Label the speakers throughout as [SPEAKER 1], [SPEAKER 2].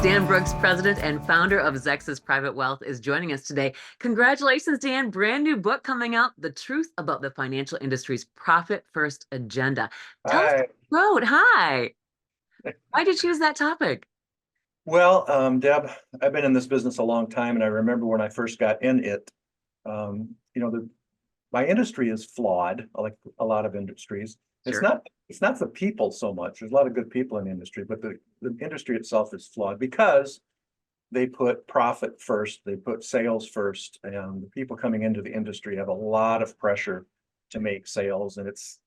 [SPEAKER 1] Dan Brooks, president and founder of Zexus Private Wealth, is joining us today. Congratulations, Dan. Brand new book coming out, The Truth About the Financial Industry's Profit First Agenda. Tell us
[SPEAKER 2] Hi.
[SPEAKER 1] what you wrote. Hi. Why'd you choose that topic?
[SPEAKER 2] Well, Deb, I've been in this business a long time, and I remember when I first got in it, my industry is flawed, like a lot of industries. It's
[SPEAKER 1] Sure.
[SPEAKER 2] not the people so much. There's a lot of good people in the industry, but the industry itself is flawed because they put profit first, they put sales first, and the people coming into the industry have a lot of pressure to make sales. And it's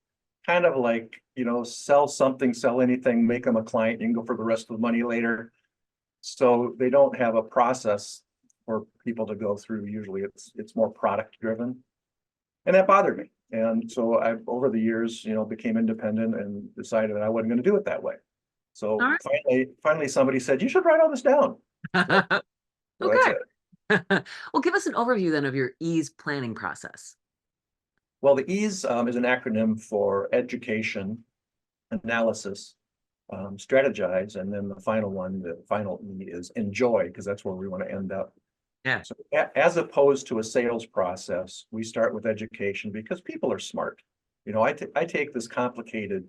[SPEAKER 2] kind of like, sell something, sell anything, make them a client, you can go for the rest of the money later. So they don't have a process for people to go through. Usually it's more product driven. And that bothered me. And so I, over the years, became independent and decided that I wasn't going to do it that way. So
[SPEAKER 1] All
[SPEAKER 2] finally somebody said, you should write all this down. So,
[SPEAKER 1] right.
[SPEAKER 2] so that's it.
[SPEAKER 1] Okay. Well, give us an overview then of your ease planning process.
[SPEAKER 2] Well, the EASE is an acronym for education, analysis, strategize, and then the final one, the final E, is enjoy, because that's where we want to end up.
[SPEAKER 1] Yeah.
[SPEAKER 2] So as opposed to a sales process, we start with education because people are smart. I take this complicated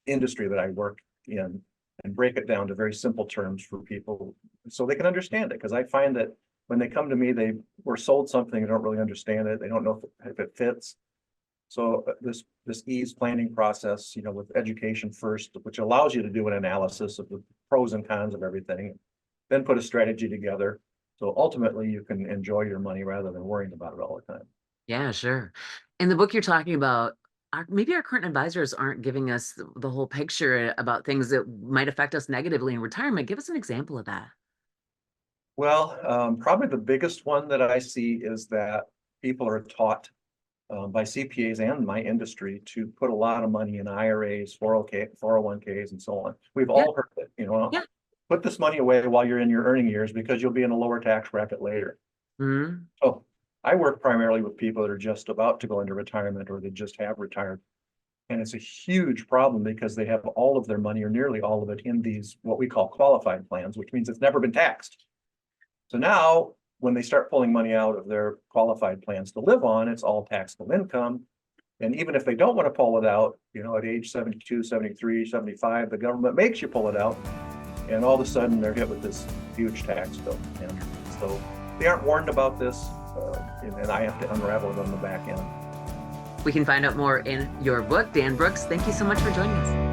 [SPEAKER 2] industry that I work in and break it down to very simple terms for people so they can understand it. Because I find that when they come to me, they were sold something, they don't really understand it, they don't know if it fits. So this EASE planning process, with education first, which allows you to do an analysis of the pros and cons of everything, then put a strategy together. So ultimately you can enjoy your money rather than worrying about it all the time.
[SPEAKER 1] Yeah, sure. In the book you're talking about, maybe our current advisors aren't giving us the whole picture about things that might affect us negatively in retirement. Give us an example of that.
[SPEAKER 2] Well, probably the biggest one that I see is that people are taught by CPAs and my industry to put a lot of money in IRAs, 401ks, and so on. We've
[SPEAKER 1] Yeah.
[SPEAKER 2] all heard it,
[SPEAKER 1] Yeah.
[SPEAKER 2] put this money away while you're in your earning years because you'll be in a lower tax bracket later.
[SPEAKER 1] Mhm.
[SPEAKER 2] So I work primarily with people that are just about to go into retirement or they just have retired. And it's a huge problem because they have all of their money or nearly all of it in these, what we call qualified plans, which means it's never been taxed. So now when they start pulling money out of their qualified plans to live on, it's all taxable income. And even if they don't want to pull it out, at age 72, 73, 75, the government makes you pull it out. And all of a sudden they're hit with this huge tax bill. And so they aren't warned about this. And I have to unravel it on the back end.
[SPEAKER 1] We can find out more in your book. Dan Brooks, thank you so much for joining us.